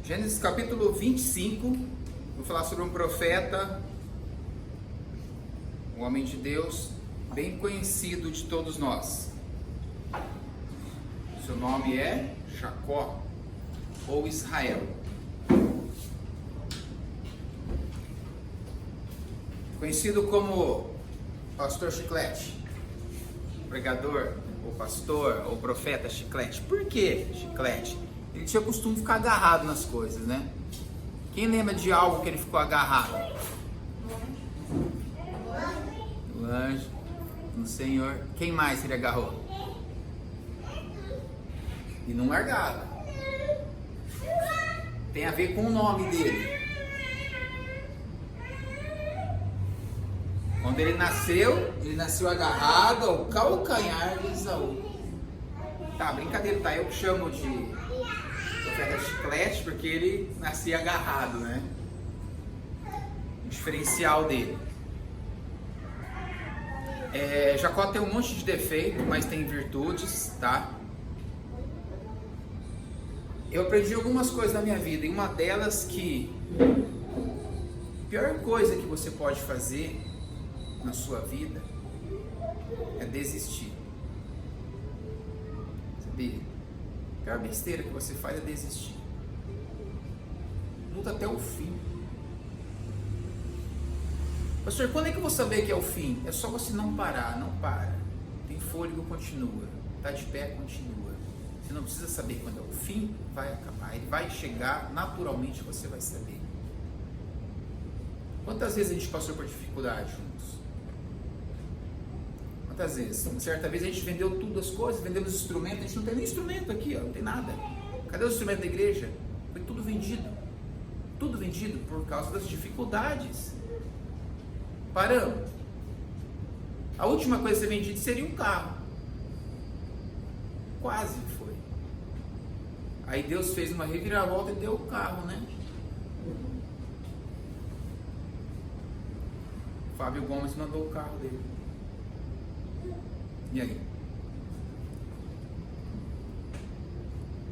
Gênesis capítulo 25, vou falar sobre um profeta, um homem de Deus, bem conhecido de todos nós. Seu nome é Jacó, ou Israel. Conhecido como Pastor Chiclete, pregador, ou pastor, ou profeta Chiclete. Por que Chiclete? Ele tinha o costume de ficar agarrado nas coisas, né? Quem lembra de algo que ele ficou agarrado? No anjo, no Senhor. Quem mais ele agarrou? E não largava. Tem a ver com o nome dele. Quando ele nasceu agarrado ao calcanhar de Esaú. Tá, brincadeira, tá? Eu que chamo de profeta Chiclete porque ele nascia agarrado, né? O diferencial dele. Jacó tem um monte de defeito, mas tem virtudes, tá? Eu aprendi algumas coisas na minha vida, e uma delas que a pior coisa que você pode fazer na sua vida é desistir. Sabia? A pior besteira que você faz é desistir. Luta até o fim. Pastor, quando é que eu vou saber que é o fim? É só você não parar, não para. Tem fôlego, continua. Está de pé, continua. Você não precisa saber quando é o fim, vai acabar. Ele vai chegar, naturalmente você vai saber. Quantas vezes a gente passou por dificuldade juntos? Quantas vezes? Certa vez a gente vendeu tudo as coisas, vendemos instrumentos, a gente não tem nem instrumento aqui, ó, não tem nada. Cadê o instrumento da igreja? Foi tudo vendido. Tudo vendido por causa das dificuldades. Paramos. A última coisa a ser vendida seria um carro. Quase foi. Aí Deus fez uma reviravolta e deu o carro, né? Fábio Gomes mandou o carro dele. E aí?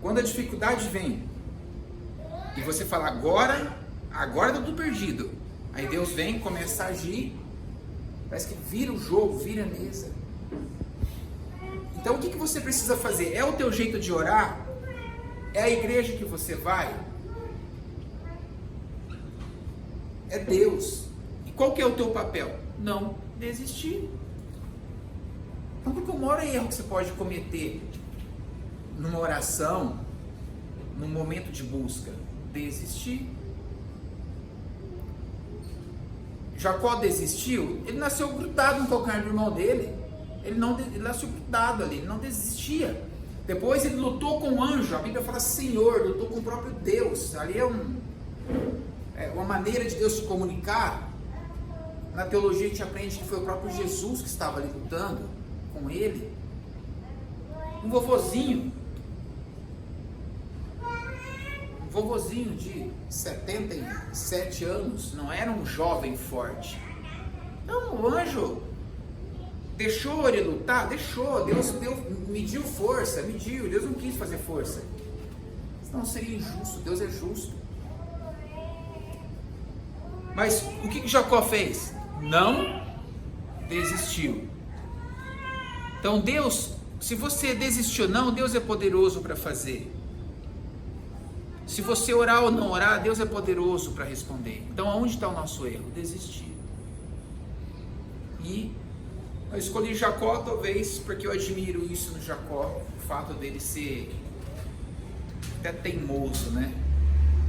Quando a dificuldade vem e você fala agora tá tudo perdido. Aí Deus vem e começa a agir. Parece que vira o jogo, vira a mesa. Então o que você precisa fazer? É o teu jeito de orar? É a igreja que você vai? É Deus. E qual que é o teu papel? Não desistir. Então, porque o maior erro que você pode cometer numa oração, num momento de busca, desistir. Jacó desistiu, ele nasceu grudado no calcanhar do irmão dele. Ele nasceu grudado ali, ele não desistia. Depois ele lutou com o anjo, a Bíblia fala Senhor, lutou com o próprio Deus. Ali é uma maneira de Deus se comunicar. Na teologia a gente aprende que foi o próprio Jesus que estava ali lutando com ele. Um vovozinho de 77 anos, não era um jovem forte. Então o anjo deixou ele lutar? Deixou. Deus mediu força, Deus não quis fazer força. Senão seria injusto, Deus é justo. Mas o que Jacó fez? Não desistiu. Então Deus, se você desistiu ou não, Deus é poderoso para fazer. Se você orar ou não orar, Deus é poderoso para responder. Então aonde está o nosso erro? Desistir. E eu escolhi Jacó talvez porque eu admiro isso no Jacó, o fato dele ser até teimoso, né?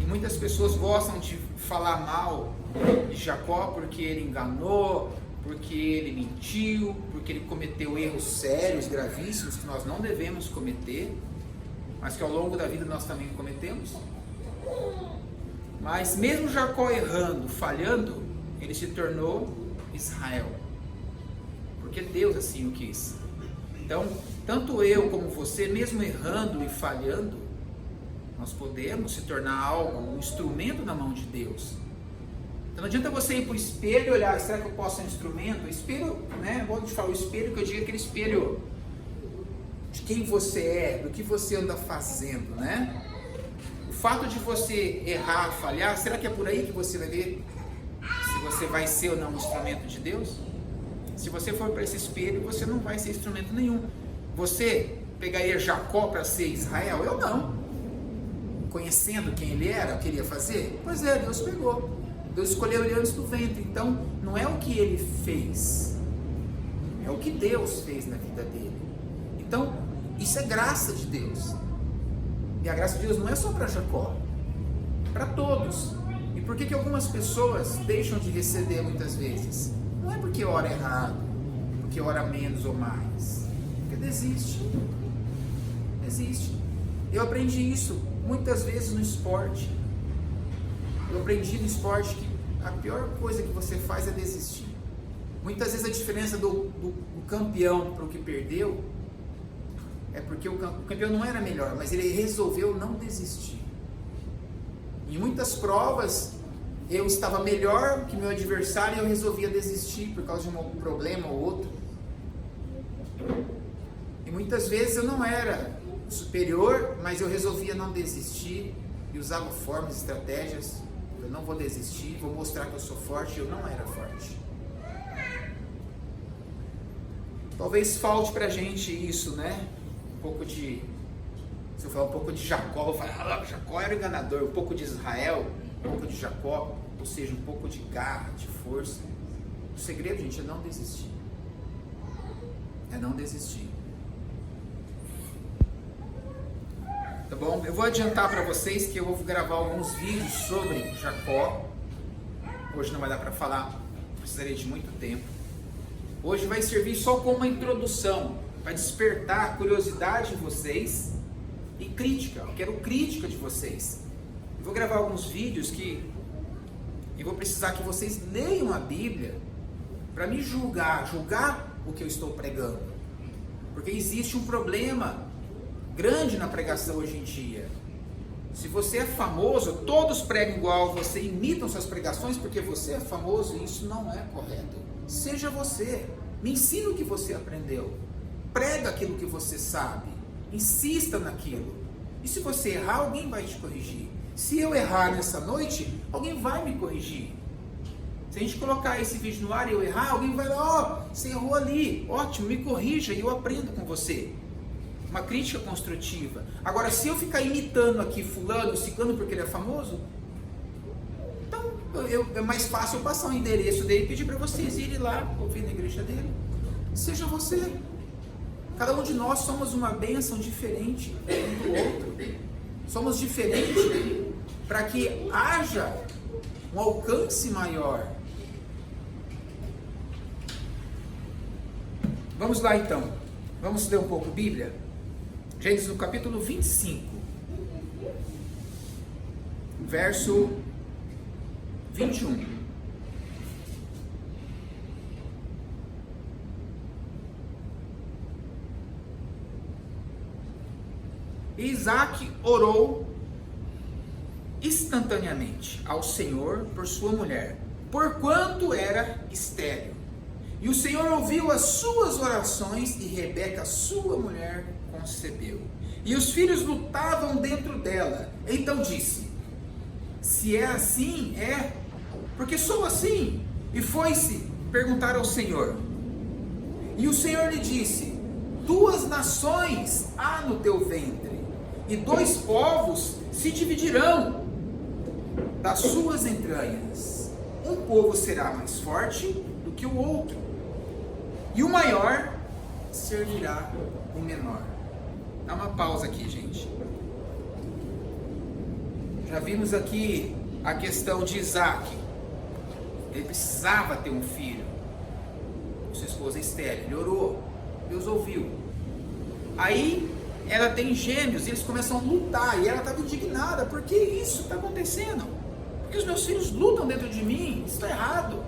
E muitas pessoas gostam de falar mal de Jacó porque ele enganou, porque ele mentiu, porque ele cometeu erros sérios, gravíssimos, que nós não devemos cometer, mas que ao longo da vida nós também cometemos. Mas mesmo Jacó errando, falhando, ele se tornou Israel, porque Deus assim o quis. Então, tanto eu como você, mesmo errando e falhando, nós podemos se tornar algo, um instrumento na mão de Deus. Então não adianta você ir para o espelho e olhar, será que eu posso ser um instrumento? O espelho, né? Vou te falar, o espelho que eu digo é aquele espelho de quem você é, do que você anda fazendo, né? fato de você errar, falhar, será que é por aí que você vai ver se você vai ser ou não um instrumento de Deus? Se você for para esse espelho, você não vai ser instrumento nenhum. Você pegaria Jacó para ser Israel? Eu não. Conhecendo quem ele era, o que ele ia fazer? Pois é, Deus pegou. Deus escolheu ele antes do ventre. Então, não é o que ele fez, é o que Deus fez na vida dele. Então, isso é graça de Deus. E a graça de Deus não é só para Jacó, é para todos. E por que algumas pessoas deixam de receber muitas vezes? Não é porque ora errado, porque ora menos ou mais, porque desiste. Eu aprendi isso muitas vezes no esporte. Eu aprendi no esporte que a pior coisa que você faz é desistir. Muitas vezes a diferença do campeão para o que perdeu é porque o campeão não era melhor, mas ele resolveu não desistir. Em muitas provas eu estava melhor que meu adversário e eu resolvia desistir por causa de um problema ou outro. E muitas vezes eu não era superior, mas eu resolvia não desistir e usava formas, estratégias. Eu não vou desistir, vou mostrar que eu sou forte. E eu não era forte. Talvez falte pra gente isso, né? Um pouco de... Se eu falar um pouco de Jacó, eu vou falar, Jacó era enganador. Um pouco de Israel, um pouco de Jacó, ou seja, um pouco de garra, de força. O segredo, gente, é não desistir. É não desistir. Tá bom? Eu vou adiantar para vocês que eu vou gravar alguns vídeos sobre Jacó. Hoje não vai dar para falar, precisaria de muito tempo. Hoje vai servir só como uma introdução, para despertar a curiosidade de vocês e crítica. Eu quero crítica de vocês. Eu vou gravar alguns vídeos que eu vou precisar que vocês leiam a Bíblia para me julgar o que eu estou pregando. Porque existe um problema grande na pregação hoje em dia. Se você é famoso, todos pregam igual, você imitam suas pregações porque você é famoso, e isso não é correto. Seja você, me ensina o que você aprendeu, prega aquilo que você sabe, insista naquilo. E se você errar, alguém vai te corrigir. Se eu errar nessa noite, alguém vai me corrigir. Se a gente colocar esse vídeo no ar e eu errar, alguém vai lá, você errou ali, ótimo, me corrija e eu aprendo com você. Uma crítica construtiva. Agora, se eu ficar imitando aqui fulano, ciclano porque ele é famoso, então é mais fácil eu passar o endereço dele e pedir para vocês irem lá ouvir na igreja dele. Seja você. Cada um de nós somos uma bênção diferente um do outro. Somos diferentes para que haja um alcance maior. Vamos lá então. Vamos ler um pouco Bíblia? Gênesis no capítulo 25, verso 21. Isaac orou instantaneamente ao Senhor por sua mulher, porquanto era estéril. E o Senhor ouviu as suas orações e Rebeca, sua mulher, concebeu. E os filhos lutavam dentro dela. Então disse: se é assim, é, porque sou assim. E foi-se perguntar ao Senhor. E o Senhor lhe disse: 2 nações há no teu ventre, e 2 povos se dividirão das suas entranhas. Um povo será mais forte do que o outro, e o maior servirá o menor. Dá uma pausa aqui, gente. Já vimos aqui a questão de Isaac. Ele precisava ter um filho. Sua esposa estéril. Ele orou. Deus ouviu. Aí ela tem gêmeos e eles começam a lutar. E ela estava indignada. Por que isso está acontecendo? Porque os meus filhos lutam dentro de mim. Isso está errado.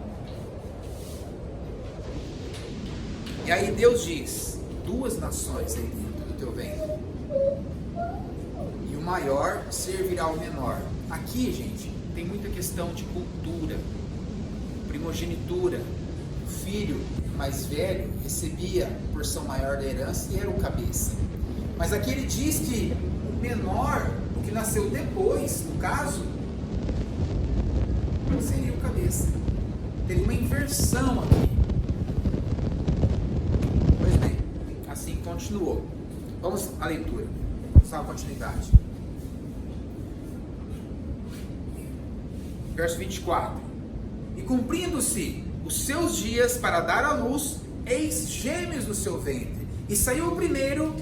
E aí Deus diz: 2 nações aí dentro do teu ventre, e o maior servirá ao menor. Aqui, gente, tem muita questão de cultura, primogenitura. O filho mais velho recebia a porção maior da herança e era o cabeça. Mas aqui ele diz que o menor o que nasceu depois, no caso, seria o cabeça. Teria uma inversão aqui. Pois bem, assim continuou. Vamos à leitura, só a continuidade. Verso 24. E cumprindo-se os seus dias para dar à luz, eis gêmeos no seu ventre. E saiu o primeiro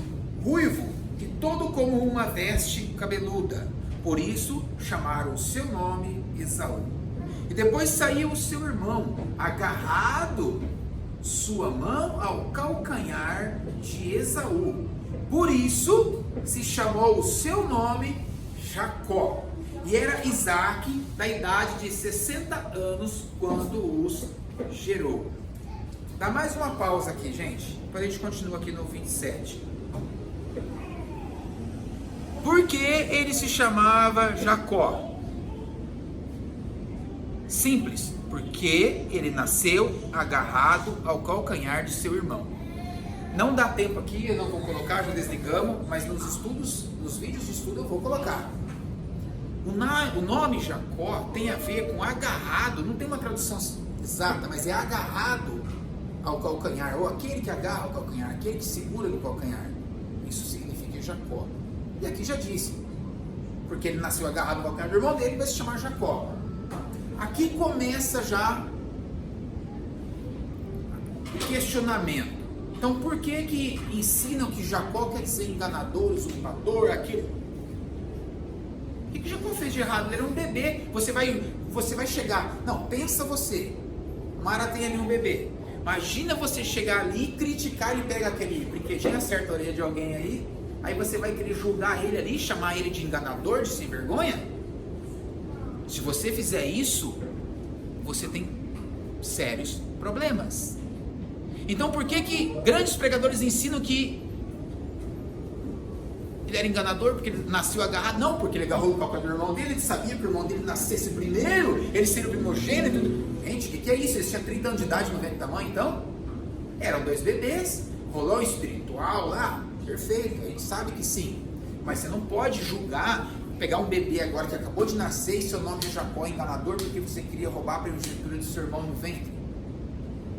ruivo, e todo como uma veste cabeluda. Por isso chamaram o seu nome Esaú. E depois saiu o seu irmão, agarrado sua mão ao calcanhar de Esaú. Por isso se chamou o seu nome Jacó. E era Isaac da idade de 60 anos quando os gerou. Dá mais uma pausa aqui, gente. Depois a gente continua aqui no 27. Por que ele se chamava Jacó? Simples, porque ele nasceu agarrado ao calcanhar de seu irmão. Não dá tempo aqui, eu não vou colocar, já desligamos, mas nos estudos, nos vídeos de estudo eu vou colocar. O nome Jacó tem a ver com agarrado, não tem uma tradução exata, mas é agarrado ao calcanhar, ou aquele que agarra ao calcanhar, aquele que segura no calcanhar. Isso significa Jacó. E aqui já disse, porque ele nasceu agarrado ao calcanhar do irmão dele, vai se chamar Jacó. Aqui começa já o questionamento. Então, por que ensinam que Jacó quer dizer enganador, usurpador, aquilo? O que Jacó fez de errado? Ele era um bebê. Você vai chegar. Não, pensa você. Mara tem ali um bebê. Imagina você chegar ali e criticar. Ele pega aquele brinquedinho, acerta a orelha de alguém aí você vai querer julgar ele ali, chamar ele de enganador, de sem vergonha? Se você fizer isso, você tem sérios problemas. Então por que grandes pregadores ensinam que ele era enganador porque ele nasceu agarrado? Não, porque ele agarrou o calcanhar do irmão dele, ele sabia que o irmão dele nascesse primeiro, ele seria o primogênito. Gente, o que é isso? Eles tinham 30 anos de idade no ventre da mãe, então? Eram dois bebês, rolou espiritual lá, perfeito, a gente sabe que sim. Mas você não pode julgar, pegar um bebê agora que acabou de nascer e seu nome é Jacó, enganador, porque você queria roubar a primogenitura do seu irmão no ventre.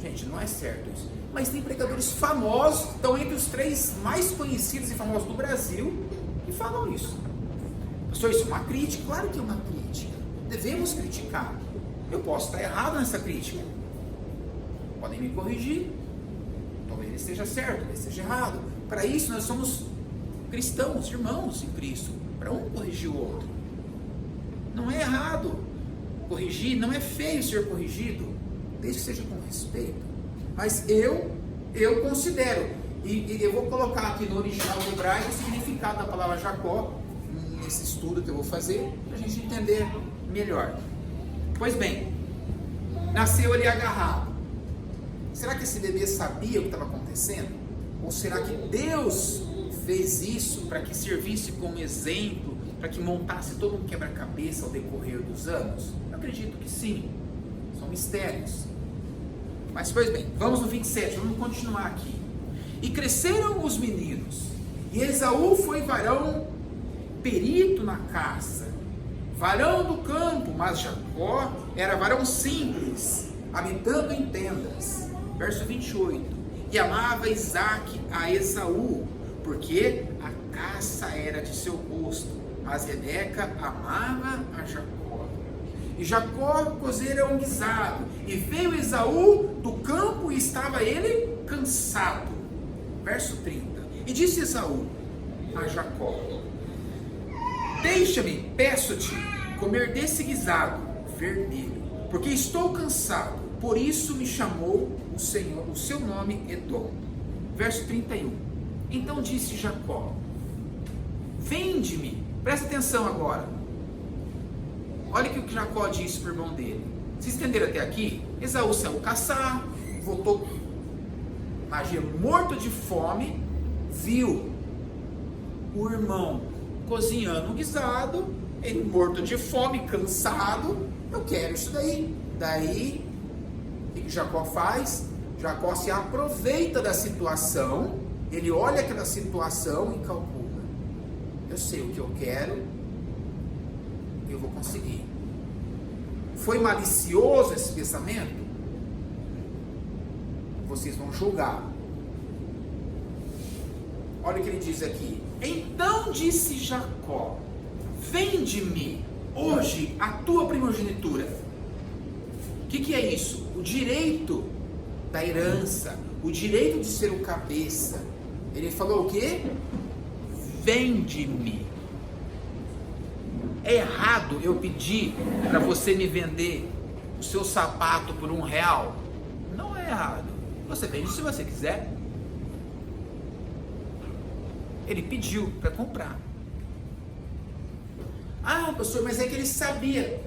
Gente, não é certo isso. Mas tem pregadores famosos, que estão entre os 3 mais conhecidos e famosos do Brasil, que falam isso. Pastor, isso é uma crítica? Claro que é uma crítica. Devemos criticar. Eu posso estar errado nessa crítica. Podem me corrigir. Talvez ele esteja certo, talvez esteja errado. Para isso nós somos cristãos, irmãos em Cristo. Para um corrigir o outro. Não é errado corrigir, não é feio ser corrigido, desde que seja com respeito. Mas eu considero, e eu vou colocar aqui no original do hebraico o significado da palavra Jacó, nesse estudo que eu vou fazer, para a gente entender melhor. Pois bem, nasceu ele agarrado. Será que esse bebê sabia o que estava acontecendo? Ou será que Deus fez isso para que servisse como exemplo, para que montasse todo um quebra-cabeça ao decorrer dos anos? Eu acredito que sim, são mistérios. Mas pois bem, vamos no 27, vamos continuar aqui. E cresceram os meninos, e Esaú foi varão perito na caça, varão do campo, mas Jacó era varão simples, habitando em tendas. Verso 28. E amava Isaac a Esaú, porque a caça era de seu gosto, mas Rebeca amava a Jacó. E Jacó cozera um guisado, e veio Esaú do campo, e estava ele cansado. Verso 30. E disse Esaú a Jacó: deixa-me, peço-te, comer desse guisado vermelho, porque estou cansado. Por isso me chamou o Senhor, o seu nome Edom. Verso 31. Então disse Jacó: vende-me. Presta atenção agora. Olha o que Jacó disse para o irmão dele. Se estenderam até aqui, Esaú saiu caçar, voltou, magia, morto de fome, viu o irmão cozinhando um guisado, ele morto de fome, cansado, eu quero isso daí. Daí, o que Jacó faz? Jacó se aproveita da situação, ele olha aquela situação e calcula. Eu sei o que eu quero, eu vou conseguir. Foi malicioso esse pensamento? Vocês vão julgar. Olha o que ele diz aqui. Então disse Jacó: vende-me hoje a tua primogenitura. O que é isso? O direito da herança, o direito de ser o cabeça. Ele falou o quê? Vende-me. É errado eu pedir para você me vender o seu sapato por R$1? Não é errado. Você vende se você quiser. Ele pediu para comprar. Ah, pastor, mas é que ele sabia.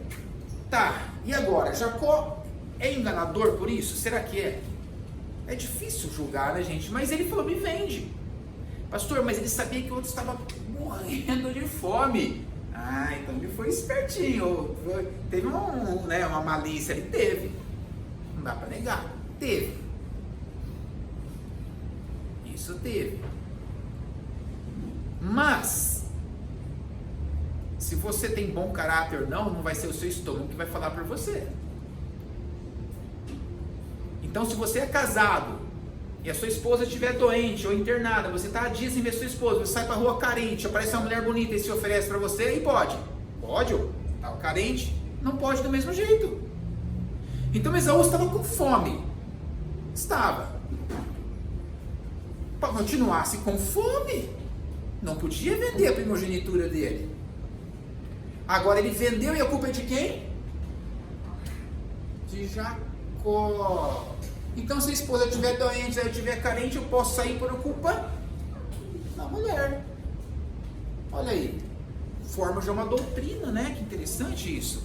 Tá, e agora? Jacó é enganador por isso? Será que é? É difícil julgar, né, gente? Mas ele falou, me vende. Pastor, mas ele sabia que o outro estava morrendo de fome. Ah, então ele foi espertinho. Teve uma malícia, ele teve. Não dá para negar. Teve. Isso teve. Mas, se você tem bom caráter ou não vai ser o seu estômago que vai falar por você. Então, se você é casado e a sua esposa estiver doente ou internada, você está há dias sem ver sua esposa, você sai para a rua carente, aparece uma mulher bonita e se oferece para você, aí pode. Pode, estava carente, não pode do mesmo jeito. Então Esaú estava com fome. Estava. Para continuasse com fome, não podia vender a primogenitura dele. Agora ele vendeu e a culpa é de quem? De Jacó. Então se a esposa estiver doente, se ela estiver carente, eu posso sair por culpa da mulher. Olha aí, forma de uma doutrina, né? Que interessante isso.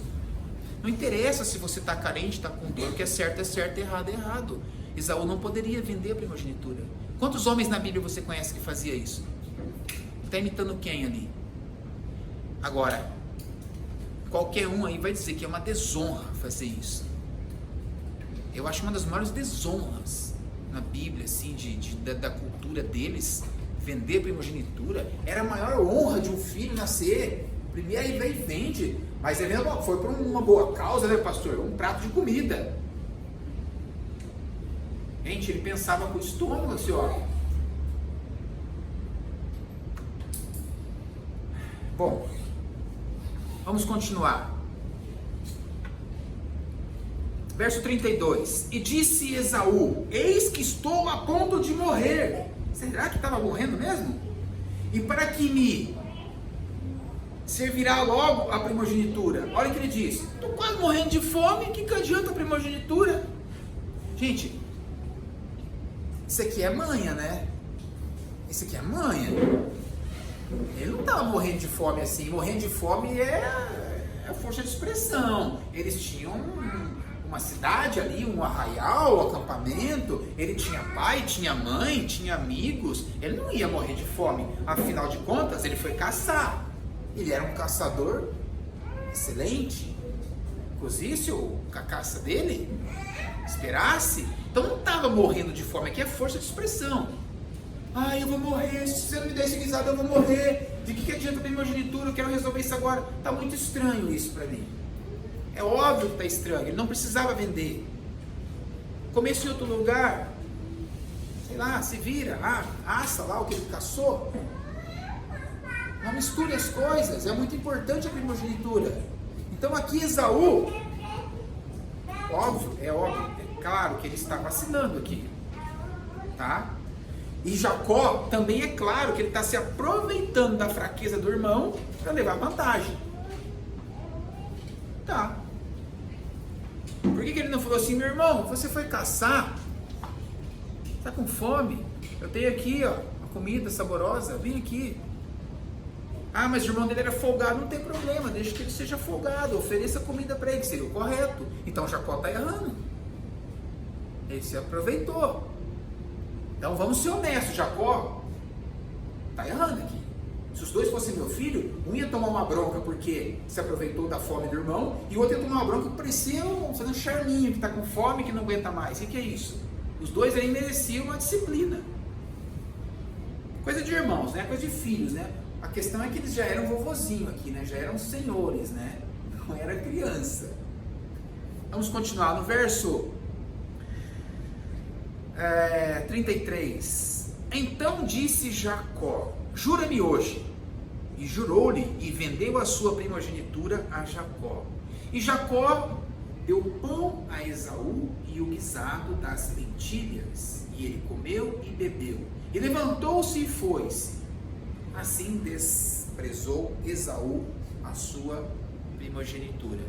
Não interessa se você está carente, está com dor, que é certo, errado é errado. Esaú não poderia vender a primogenitura. Quantos homens na Bíblia você conhece que fazia isso? Está imitando quem ali? Agora, qualquer um aí vai dizer que é uma desonra fazer isso. Eu acho uma das maiores desonras na Bíblia, assim, da cultura deles. Vender primogenitura era a maior honra de um filho nascer. Primeiro ele vai e vende, mas ele foi por uma boa causa, né, pastor? Um prato de comida. Gente, ele pensava com o estômago, assim, ó. Bom, vamos continuar. Verso 32. E disse Esaú: eis que estou a ponto de morrer. Será que estava morrendo mesmo? E para que me servirá logo a primogenitura? Olha o que ele diz: estou quase morrendo de fome, que adianta a primogenitura? Gente, isso aqui é manha, né? Isso aqui é manha. Ele não estava morrendo de fome assim. Morrendo de fome é força de expressão. Eles tinham uma cidade ali, um arraial, um acampamento. Ele tinha pai, tinha mãe, tinha amigos. Ele não ia morrer de fome. Afinal de contas, ele foi caçar. Ele era um caçador excelente. Cozisse a caça dele, esperasse. Então não estava morrendo de fome. Aqui é força de expressão. Eu vou morrer, se você não me der esse guisado eu vou morrer. De que adianta a primogenitura? Eu quero resolver isso agora. Está muito estranho isso para mim. É óbvio que está estranho. Ele não precisava vender. Comece em outro lugar. Sei lá, se vira. Assa lá o que ele caçou. Não misture as coisas. É muito importante a primogenitura. Então aqui Esaú, óbvio, é claro que ele está vacilando aqui. Tá? E Jacó também é claro que ele está se aproveitando da fraqueza do irmão para levar vantagem. Tá. Por que ele não falou assim: meu irmão, você foi caçar? Está com fome? Eu tenho aqui, uma comida saborosa, vem aqui. Mas o irmão dele era folgado, não tem problema, deixa que ele seja folgado, ofereça comida para ele, seria o correto. Então Jacó está errando. Ele se aproveitou. Então vamos ser honestos, Jacó está errando aqui. Se os dois fossem meu filho, um ia tomar uma bronca porque se aproveitou da fome do irmão, e o outro ia tomar uma bronca porque parecia um charminho que está com fome e que não aguenta mais. O que é isso? Os dois aí mereciam uma disciplina. Coisa de irmãos, né? Coisa de filhos, né? A questão é que eles já eram vovozinho aqui, né? Já eram senhores, né? Não era criança. Vamos continuar no verso 33. Então disse Jacó: jura-me hoje. E jurou-lhe e vendeu a sua primogenitura a Jacó. E Jacó deu pão a Esaú e o guisado das lentilhas. E ele comeu e bebeu. E levantou-se e foi-se. Assim desprezou Esaú a sua primogenitura.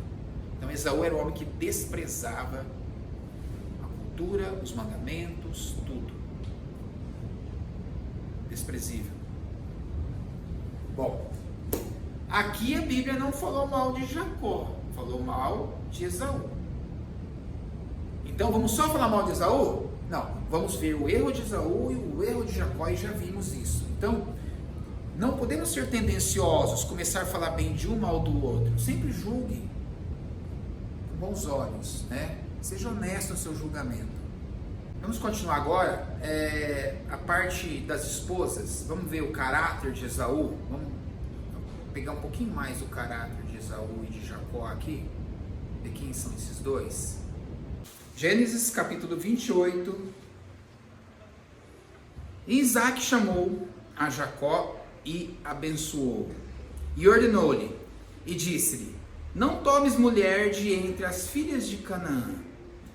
Então Esaú era o homem que desprezava a cultura, os mandamentos, tudo. Desprezível. Bom, aqui a Bíblia não falou mal de Jacó, falou mal de Esaú. Então vamos só falar mal de Esaú? Não, vamos ver o erro de Esaú e o erro de Jacó, e já vimos isso. Então, não podemos ser tendenciosos, começar a falar bem de um, mal do outro. Sempre julgue com bons olhos, né? Seja honesto no seu julgamento. Vamos continuar agora a parte das esposas. Vamos ver o caráter de Esaú. Vamos pegar um pouquinho mais o caráter de Esaú e de Jacó aqui. De quem são esses dois? Gênesis capítulo 28. E Isaac chamou a Jacó e abençoou. E ordenou-lhe e disse-lhe: não tomes mulher de entre as filhas de Canaã.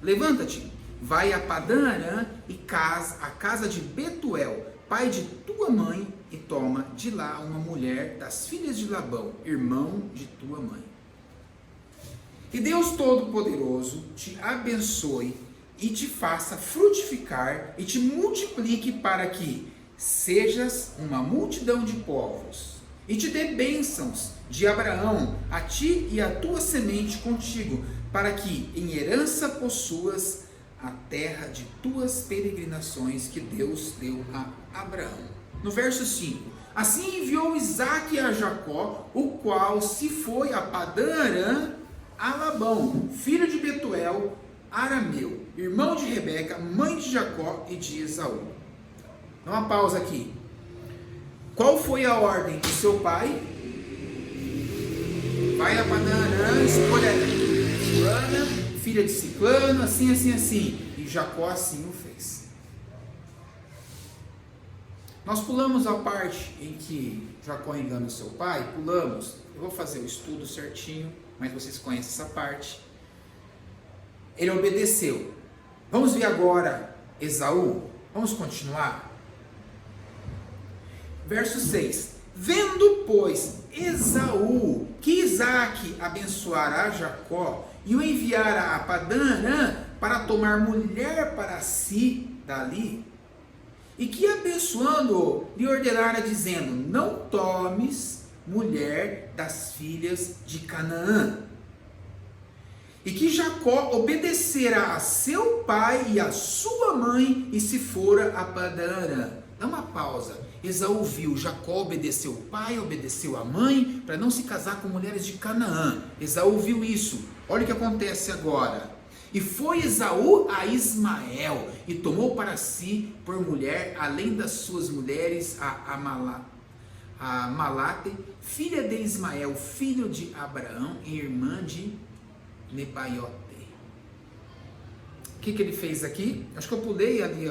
Levanta-te, vai a Padã-Arã e a casa de Betuel, pai de tua mãe, e toma de lá uma mulher das filhas de Labão, irmão de tua mãe. E Deus Todo-Poderoso te abençoe e te faça frutificar e te multiplique para que sejas uma multidão de povos, e te dê bênçãos de Abraão a ti e a tua semente contigo, para que em herança possuas a terra de tuas peregrinações que Deus deu a Abraão. No verso 5: assim enviou Isaac a Jacó, o qual se foi a Padã-Arã a Labão, filho de Betuel, arameu, irmão de Rebeca, mãe de Jacó e de Esaú. Dá uma pausa aqui. Qual foi a ordem de seu pai? Vai a Padã-Arã, escolha fulana, filha de Ciclano, assim, assim, assim. E Jacó assim o fez. Nós pulamos a parte em que Jacó engana o seu pai, pulamos. Eu vou fazer o estudo certinho, mas vocês conhecem essa parte. Ele obedeceu. Vamos ver agora Esaú. Vamos continuar. Verso 6. Vendo, pois, Esaú que Isaac abençoará Jacó e o enviara a Padã-Arã para tomar mulher para si dali, e que abençoando lhe ordenara dizendo: não tomes mulher das filhas de Canaã. E que Jacó obedecera a seu pai e a sua mãe e se fora a Padã-Arã. Dá uma pausa. Esaú viu, Jacó obedeceu o pai, obedeceu a mãe, para não se casar com mulheres de Canaã. Esaú viu isso. Olha o que acontece agora. E foi Esaú a Ismael, e tomou para si por mulher, além das suas mulheres, a Malate, filha de Ismael, filho de Abraão, e irmã de Nebaiote. O que ele fez aqui? Acho que eu pulei ali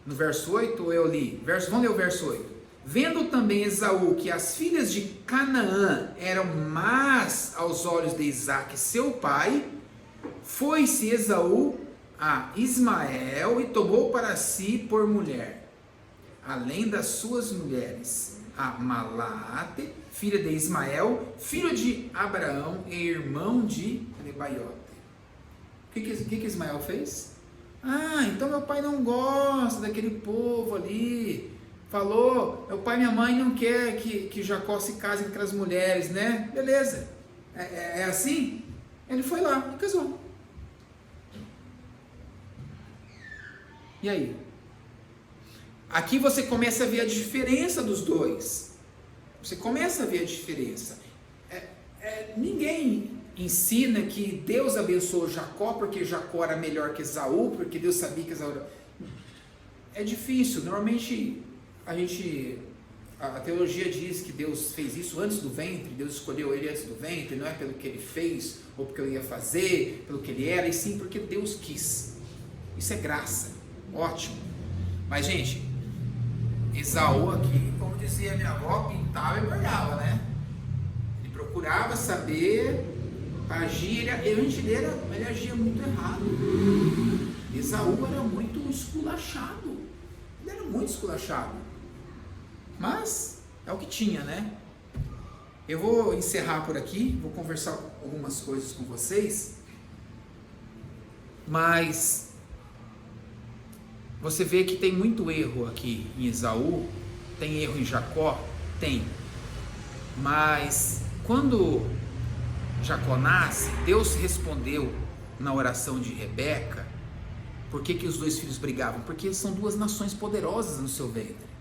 no verso 8, ou eu li? Vamos ler o verso 8. Vendo também Esaú que as filhas de Canaã eram más aos olhos de Isaque, seu pai, foi-se Esaú a Ismael e tomou para si por mulher, além das suas mulheres, a Malate, filha de Ismael, filho de Abraão e irmão de Nebaiote. O que Ismael fez? Então meu pai não gosta daquele povo ali. Falou, meu pai e minha mãe não quer que Jacó se case com aquelas mulheres, né? Beleza. É assim? Ele foi lá e casou. E aí? Aqui você começa a ver a diferença dos dois. Você começa a ver a diferença. Ninguém ensina que Deus abençoou Jacó porque Jacó era melhor que Esaú, porque Deus sabia que Esaú era... é difícil. Normalmente a teologia diz que Deus fez isso antes do ventre, Deus escolheu ele antes do ventre, não é pelo que ele fez, ou porque ele ia fazer, pelo que ele era, e sim porque Deus quis. Isso é graça, ótimo. Mas, gente, Esaú aqui, como dizia minha avó, pintava e bordava, né? Ele procurava saber agir, ele agia muito errado. Esaú era muito esculachado, ele era muito esculachado. Mas é o que tinha, né? Eu vou encerrar por aqui, vou conversar algumas coisas com vocês, mas você vê que tem muito erro aqui em Esaú, tem erro em Jacó? Tem. Mas quando Jacó nasce, Deus respondeu na oração de Rebeca. Por que os dois filhos brigavam? Porque são duas nações poderosas no seu ventre.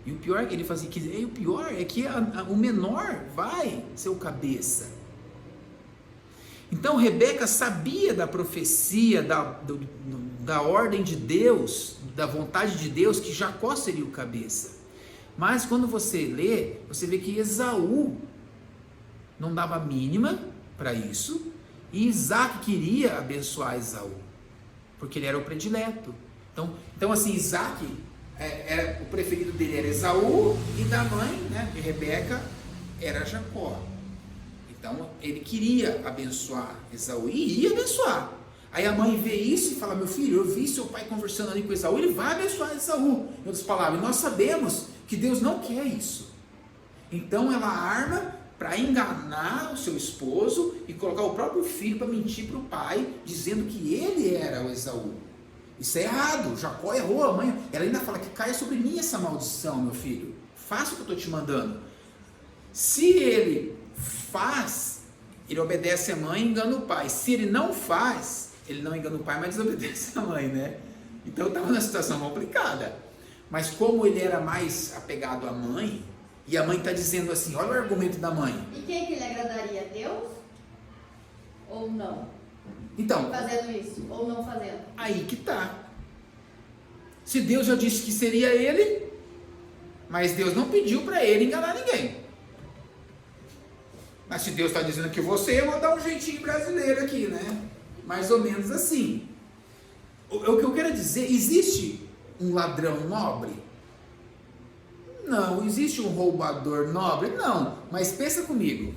E o pior, ele fazia que o pior é que o menor vai ser o cabeça. Então Rebeca sabia da profecia, da ordem de Deus, da vontade de Deus, que Jacó seria o cabeça. Mas quando você lê, você vê que Esaú não dava a mínima para isso, e Isaac queria abençoar Esaú, porque ele era o predileto. Então assim, Isaac, o preferido dele era Esaú, e da mãe, né, de Rebeca, era Jacó. Então ele queria abençoar Esaú, e ia abençoar. Aí a mãe vê isso e fala: meu filho, eu vi seu pai conversando ali com Esaú, ele vai abençoar Esaú. Em outras palavras, nós sabemos que Deus não quer isso. Então ela arma para enganar o seu esposo e colocar o próprio filho para mentir para o pai, dizendo que ele era o Esaú. Isso é errado. Jacó errou, a mãe, ela ainda fala que caia sobre mim essa maldição, meu filho. Faça o que eu estou te mandando. Se ele faz, ele obedece a mãe e engana o pai. Se ele não faz, ele não engana o pai, mas desobedece a mãe, né? Então estava numa situação complicada. Mas como ele era mais apegado à mãe, e a mãe está dizendo assim, olha o argumento da mãe. E quem que ele agradaria? Deus? Ou não? Então, fazendo isso, ou não fazendo? Aí que tá. Se Deus já disse que seria ele, mas Deus não pediu para ele enganar ninguém. Mas se Deus está dizendo que você, eu vou dar um jeitinho brasileiro aqui, né? Mais ou menos assim. O que eu quero dizer, existe um ladrão nobre? Não. Existe um roubador nobre? Não. Mas pensa comigo.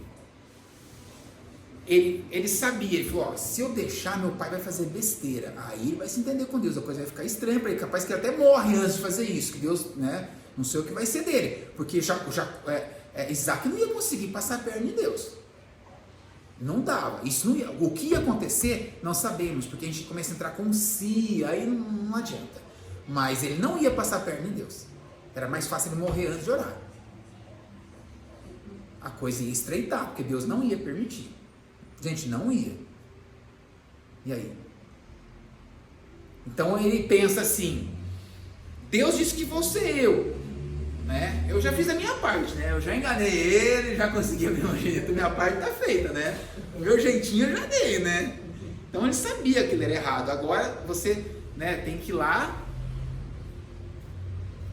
Ele sabia, ele falou, se eu deixar, meu pai vai fazer besteira. Aí ele vai se entender com Deus, a coisa vai ficar estranha para ele, capaz que ele até morre antes de fazer isso, que Deus, né, não sei o que vai ser dele, porque Isaac não ia conseguir passar a perna de Deus. Não dava. Isso não ia, o que ia acontecer, não sabemos, porque a gente começa a entrar com si, aí não adianta. Mas ele não ia passar a perna em Deus. Era mais fácil ele morrer antes de orar. A coisa ia estreitar, porque Deus não ia permitir. Gente, não ia. E aí? Então ele pensa assim, Deus disse que vou ser eu, né? Eu já fiz a minha parte, né? Eu já enganei ele, já consegui o meu jeito, minha parte está feita, né? O meu jeitinho eu já dei, né? Então ele sabia que ele era errado. Agora você, né, tem que ir lá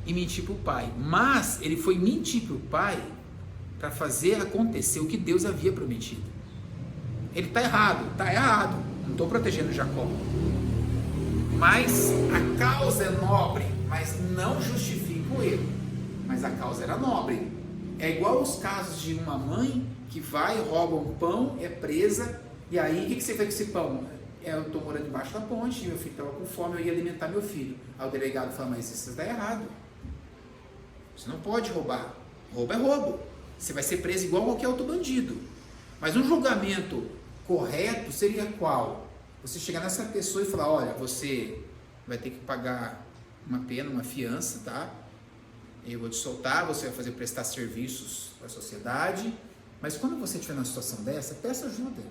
e mentir para o pai. Mas ele foi mentir para o pai para fazer acontecer o que Deus havia prometido. Ele está errado, não estou protegendo Jacó. Mas a causa é nobre, mas não justifica o erro. Mas a causa era nobre. É igual os casos de uma mãe que vai, rouba um pão, é presa, e aí o que você fez com esse pão? Eu estou morando embaixo da ponte, meu filho estava com fome, eu ia alimentar meu filho. Aí o delegado fala, mas isso está errado. Você não pode roubar. Roubo é roubo. Você vai ser preso igual qualquer outro bandido. Mas um julgamento correto seria qual? Você chegar nessa pessoa e falar, olha, você vai ter que pagar uma pena, uma fiança, tá? Eu vou te soltar, você vai prestar serviços para a sociedade, mas quando você estiver numa situação dessa, peça ajuda.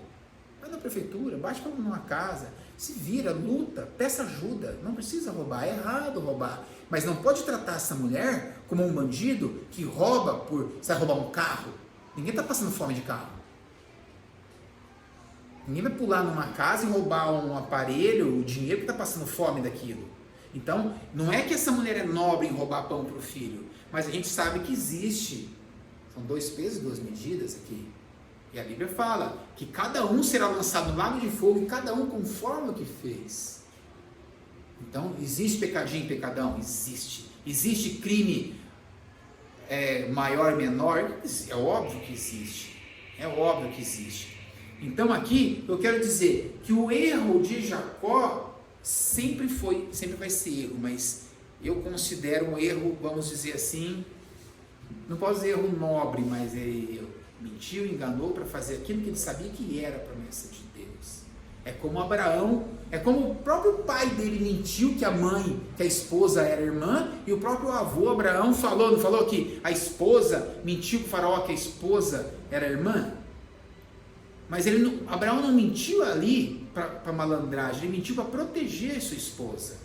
Vai na prefeitura, bate palma numa casa, se vira, luta, peça ajuda. Não precisa roubar, é errado roubar. Mas não pode tratar essa mulher como um bandido que rouba você vai roubar um carro. Ninguém está passando fome de carro. Ninguém vai pular numa casa e roubar um aparelho, o dinheiro que está passando fome daquilo. Então, não é que essa mulher é nobre em roubar pão para o filho, mas a gente sabe que existe. São 2 pesos e 2 medidas aqui. E a Bíblia fala que cada um será lançado no lago de fogo e cada um conforme o que fez. Então, existe pecadinho e pecadão? Existe. Existe crime maior e menor? É óbvio que existe. É óbvio que existe. Então, aqui, eu quero dizer que o erro de Jacó sempre vai ser erro, mas eu considero um erro, vamos dizer assim, não posso dizer erro nobre, mas ele mentiu, enganou para fazer aquilo que ele sabia que era a promessa de Deus. É como Abraão, é como o próprio pai dele mentiu que a esposa era irmã, e o próprio avô Abraão não falou que a esposa mentiu para o faraó que a esposa era irmã? Mas Abraão não mentiu ali para malandragem, ele mentiu para proteger sua esposa.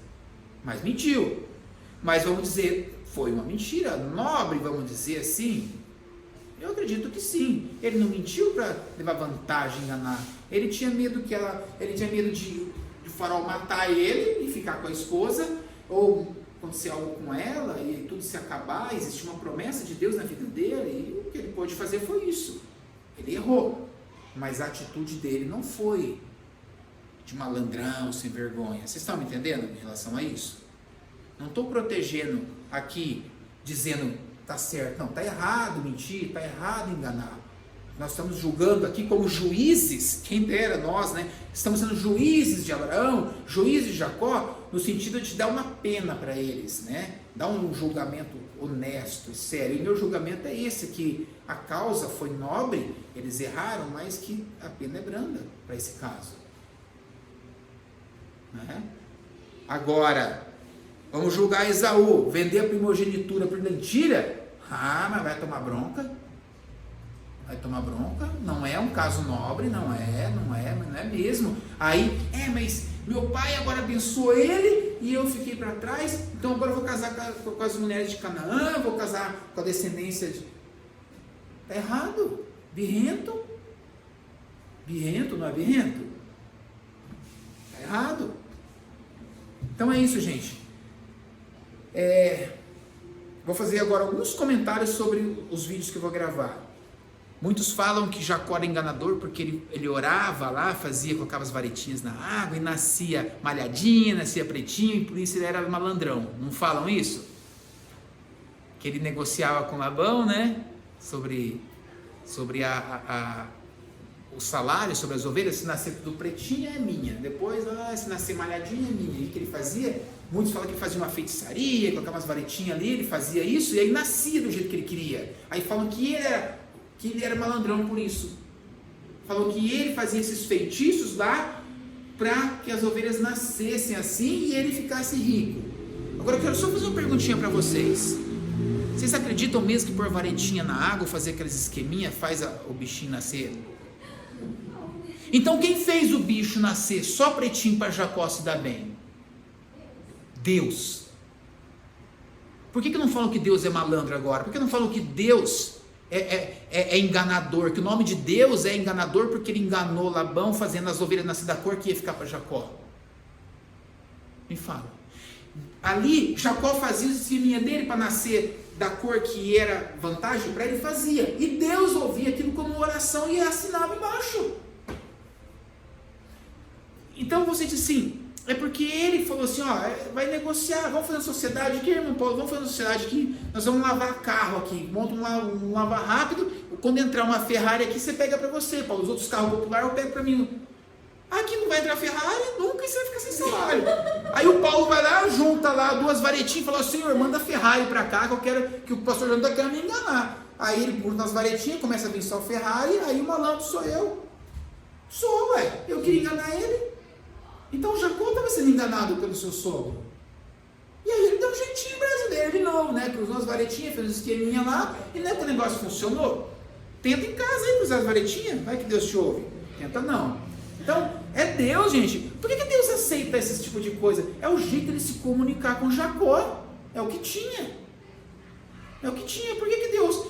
Mas mentiu. Mas vamos dizer, foi uma mentira nobre, vamos dizer assim? Eu acredito que sim. Ele não mentiu para levar vantagem, enganar. Ele tinha medo de o faraó matar ele e ficar com a esposa, ou acontecer algo com ela e tudo se acabar, existe uma promessa de Deus na vida dele, e o que ele pôde fazer foi isso. Ele errou. Mas a atitude dele não foi de malandrão, sem vergonha. Vocês estão me entendendo em relação a isso? Não estou protegendo aqui, dizendo, tá certo. Não, tá errado mentir, tá errado enganar. Nós estamos julgando aqui como juízes, quem dera nós, né? Estamos sendo juízes de Abraão, juízes de Jacó, no sentido de dar uma pena para eles, né? Dar um julgamento honesto e sério. E meu julgamento é esse, que a causa foi nobre, eles erraram, mas que a pena é branda para esse caso. Né? Agora, vamos julgar Esaú, vender a primogenitura por mentira? Mas vai tomar bronca. Vai tomar bronca, não é um caso nobre, não é mesmo. Aí, mas meu pai agora abençoou ele e eu fiquei para trás, então agora eu vou casar com as mulheres de Canaã, vou casar com a descendência de... Está errado, birrento, não é birrento? Está errado. Então é isso, gente. Vou fazer agora alguns comentários sobre os vídeos que eu vou gravar. Muitos falam que Jacó era enganador porque ele orava lá, colocava as varetinhas na água e nascia malhadinha, nascia pretinho, e por isso ele era malandrão. Não falam isso? Que ele negociava com Labão, né? Sobre o salário, sobre as ovelhas. Se nascer tudo pretinho é minha. Depois, se nascer malhadinha é minha. E o que ele fazia? Muitos falam que ele fazia uma feitiçaria, colocava umas varetinhas ali, ele fazia isso e aí nascia do jeito que ele queria. Aí falam que ele era malandrão por isso. Falou que ele fazia esses feitiços lá para que as ovelhas nascessem assim e ele ficasse rico. Agora eu quero só fazer uma perguntinha para vocês. Vocês acreditam mesmo que pôr varetinha na água, fazer aqueles esqueminha, faz o bichinho nascer? Então quem fez o bicho nascer só pretinho para Jacó se dar bem? Deus. Por que não falam que Deus é malandro agora? Por que não falam que Deus é enganador? Que o nome de Deus é enganador porque ele enganou Labão fazendo as ovelhas nascer da cor que ia ficar para Jacó? Me fala. Ali Jacó fazia o esqueminha dele para nascer da cor que era vantagem para ele, fazia. E Deus ouvia aquilo como oração e assinava embaixo. Então você diz assim, é porque ele falou assim, vai negociar, vamos fazer uma sociedade aqui, irmão Paulo, vamos fazer uma sociedade aqui, nós vamos lavar carro aqui, monta um lavar rápido, quando entrar uma Ferrari aqui, você pega para você, Paulo, os outros carros populares eu pego para mim. Aqui não vai entrar Ferrari, nunca, e você vai ficar sem salário. Aí o Paulo vai lá, junta lá 2 varetinhas e fala, Senhor, manda a Ferrari para cá, que eu quero que o pastor João está querendo me enganar. Aí ele pula nas varetinhas, começa a vir só o Ferrari, aí o malandro sou eu. Eu queria enganar ele. Então Jacó estava sendo enganado pelo seu sogro. E aí ele deu um jeitinho brasileiro, ele não, né? Cruzou as varetinhas, fez um esqueminha lá, e não é que o negócio funcionou? Tenta em casa aí cruzar as varetinhas, vai que Deus te ouve. Tenta não. Então, é Deus, gente. Por que Deus aceita esse tipo de coisa? É o jeito de ele se comunicar com Jacó. É o que tinha. Por que Deus,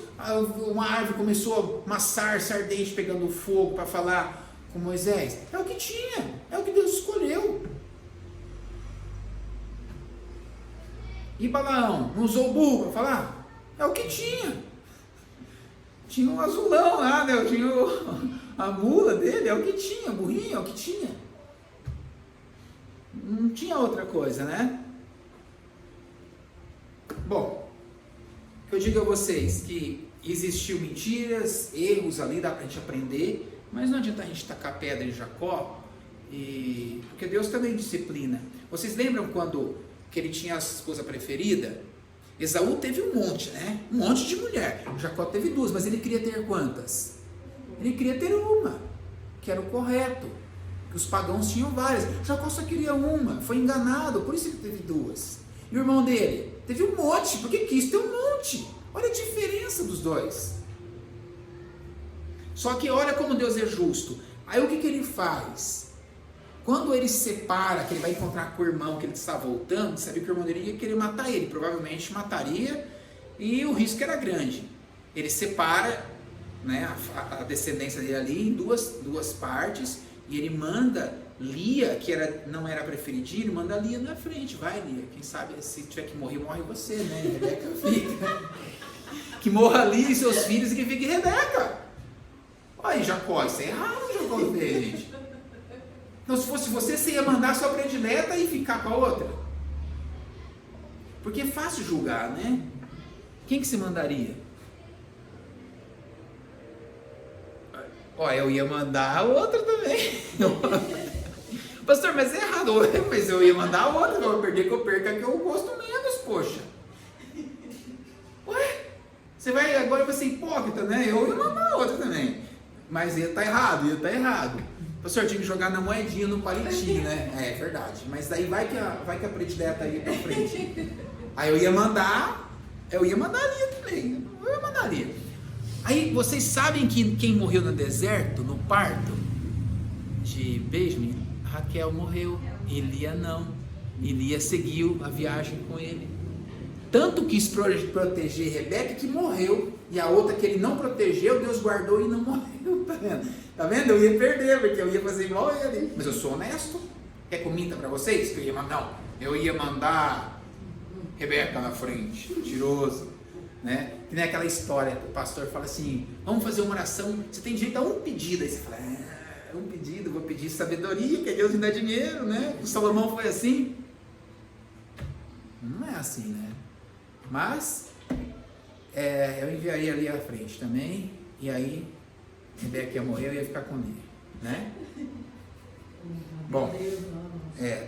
uma árvore começou a amassar ardente pegando fogo para falar com Moisés? É o que tinha. É o que Deus escolheu. E Balaão, não usou o burro para falar? É o que tinha. Tinha um azulão lá, né? Tinha a mula dele, é o que tinha, o burrinho é o que tinha. Não tinha outra coisa, né? Bom, eu digo a vocês que existiu mentiras, erros ali, dá pra gente aprender, mas não adianta a gente tacar pedra em Jacó, porque Deus também disciplina. Vocês lembram quando que ele tinha a esposa preferida? Esaú teve um monte, né? Um monte de mulher. Jacó teve 2, mas ele queria ter quantas? Ele queria ter uma, que era o correto. Que os pagãos tinham várias. Jacó só queria uma, foi enganado, por isso ele teve 2. E o irmão dele teve um monte, porque quis ter um monte. Olha a diferença dos dois. Só que olha como Deus é justo. Aí o que ele faz? Quando ele se separa, que ele vai encontrar com o irmão, que ele está voltando, sabia que o irmão dele ia querer matar ele, provavelmente mataria, e o risco era grande. Ele separa, né, a descendência dele ali em duas partes, e ele manda Lia, que não era a preferidinha, ele manda Lia na frente. Vai, Lia, quem sabe se tiver que morrer, morre você, né? Rebeca fica. Que morra Lia e seus filhos e que fique Rebeca. Olha aí, Jacó, isso é errado, Jacó, gente. Então, se fosse você ia mandar a sua predileta e ficar com a outra. Porque é fácil julgar, né? Quem que se mandaria? Ó, eu ia mandar a outra também. Pastor, mas é errado. Mas eu ia mandar a outra. Eu vou perder que eu perca que eu gosto menos, poxa. Ué? Você vai agora ser hipócrita, né? Eu ia mandar a outra também. Mas ia estar errado. Pastor, tinha que jogar na moedinha, no palitinho, né? É verdade. Mas daí vai que a predileta ia pra frente. Aí eu ia mandar ali também. Eu ia mandar ali. Aí vocês sabem que quem morreu no deserto, no parto de Benjamim? Raquel morreu. Lia não. Lia seguiu a viagem com ele. Tanto quis proteger Rebeca que morreu. E a outra que ele não protegeu, Deus guardou e não morreu. Tá vendo? Tá vendo? Eu ia perder, porque eu ia fazer igual a ele. Mas eu sou honesto. Quer que eu minta pra vocês? Que eu ia mandar? Não. Eu ia mandar Rebeca na frente. Mentiroso. Né? Que nem aquela história que o pastor fala assim: vamos fazer uma oração. Você tem direito a um pedido. Aí você fala: um pedido, vou pedir sabedoria, que Deus me dá dinheiro, né? O Salomão foi assim. Não é assim, né? Mas eu enviaria ali à frente também. E aí Rebeca ia morrer, eu ia ficar com ele, né? Bom,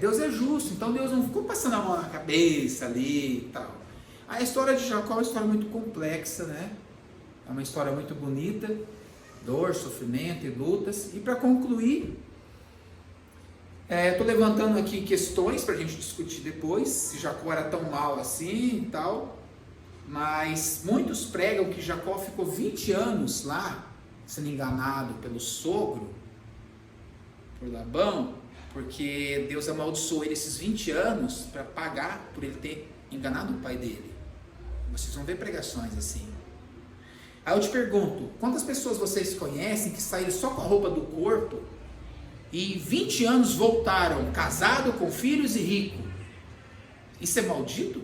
Deus é justo, então Deus não ficou passando a mão na cabeça ali e tal. A história de Jacó é uma história muito complexa, né? É uma história muito bonita, dor, sofrimento e lutas. E para concluir, estou levantando aqui questões para a gente discutir depois, se Jacó era tão mal assim e tal. Mas muitos pregam que Jacó ficou 20 anos lá, sendo enganado pelo sogro, por Labão, porque Deus amaldiçoou ele esses 20 anos para pagar por ele ter enganado o pai dele. Vocês vão ver pregações assim. Aí eu te pergunto, quantas pessoas vocês conhecem que saíram só com a roupa do corpo e 20 anos voltaram casado, com filhos e rico? Isso é maldito?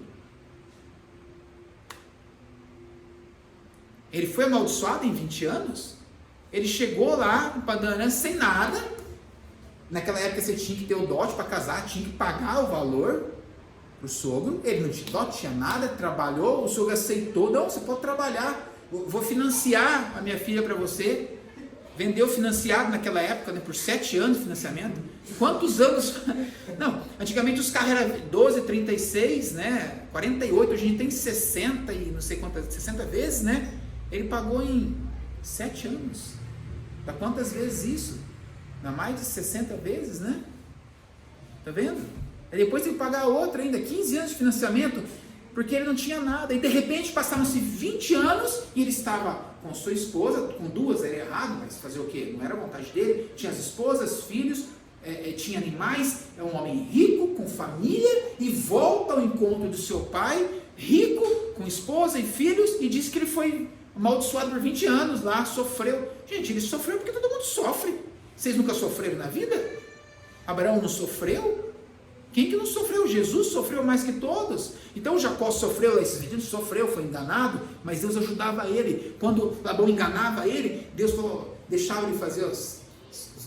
Ele foi amaldiçoado em 20 anos? Ele chegou lá em Padan sem nada. Naquela época você tinha que ter o dote para casar, tinha que pagar o valor para o sogro. Ele não tinha dote, tinha nada, trabalhou, o sogro aceitou. Não, você pode trabalhar, vou financiar a minha filha para você. Vendeu financiado naquela época, né, por 7 anos de financiamento. Quantos anos? Não, antigamente os carros eram 12, 36, né, 48, hoje a gente tem 60 e não sei quantas, 60 vezes, né? Ele pagou em 7 anos. Dá quantas vezes isso? Dá mais de 60 vezes, né? Tá vendo? Aí depois tem que pagar outra ainda, 15 anos de financiamento, porque ele não tinha nada. E de repente passaram-se 20 anos e ele estava com sua esposa, com 2, era errado, mas fazer o quê? Não era vontade dele. Tinha as esposas, filhos, tinha animais, é um homem rico, com família, e volta ao encontro do seu pai, rico, com esposa e filhos, e diz que ele foi amaldiçoado por 20 anos lá, sofreu. Gente, ele sofreu porque todo mundo sofre. Vocês nunca sofreram na vida? Abraão não sofreu? Quem que não sofreu? Jesus sofreu mais que todos. Então Jacó sofreu esses pedidos, sofreu, foi enganado, mas Deus ajudava ele. Quando Labão enganava ele, Deus deixava ele fazer os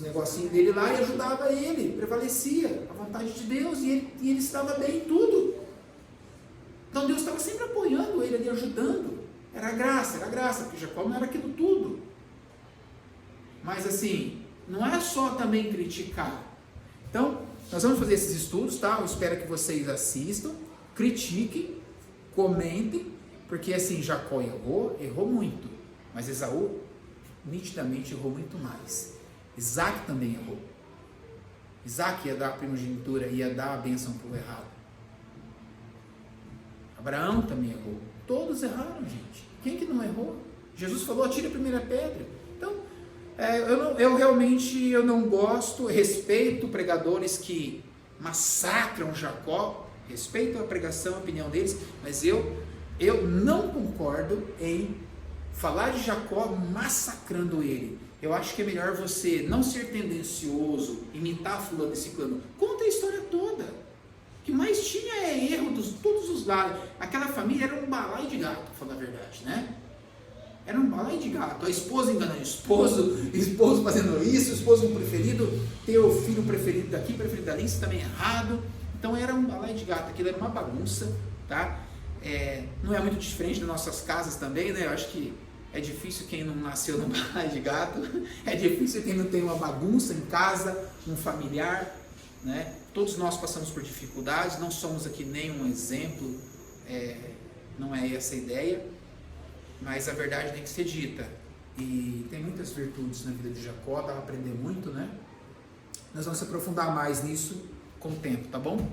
negocinhos dele lá e ajudava ele, prevalecia a vontade de Deus e ele estava bem em tudo. Então Deus estava sempre apoiando ele ali, ajudando. Era graça, porque Jacó não era aquilo tudo. Mas assim, não é só também criticar. Então, nós vamos fazer esses estudos, tá? Eu espero que vocês assistam, critiquem, comentem, porque assim, Jacó errou muito, mas Esaú nitidamente errou muito mais. Isaac também errou. Isaac ia dar a primogenitura, ia dar a bênção para o errado. Abraão também errou. Todos erraram, gente. Quem que não errou? Jesus falou, atire a primeira pedra. Então, eu realmente não gosto, respeito pregadores que massacram Jacó, respeito a pregação, a opinião deles, mas eu não concordo em falar de Jacó massacrando ele. Eu acho que é melhor você não ser tendencioso, imitar fulano e ciclano. Conta a história toda. O que mais tinha é erro de todos os lados. Aquela família era um balaio de gato, para falar a verdade, né? Era um balaio de gato. A esposa enganando o esposo fazendo isso, o esposo um preferido, ter o filho preferido daqui, preferido dali, isso também é errado. Então era um balaio de gato, aquilo era uma bagunça, tá? Não é muito diferente das nossas casas também, né? Eu acho que é difícil quem não nasceu num balaio de gato, é difícil quem não tem uma bagunça em casa, um familiar, né? Todos nós passamos por dificuldades, não somos aqui nenhum exemplo, não é essa a ideia, mas a verdade tem que ser dita. E tem muitas virtudes na vida de Jacó, dá para aprender muito, né? Nós vamos se aprofundar mais nisso com o tempo, tá bom?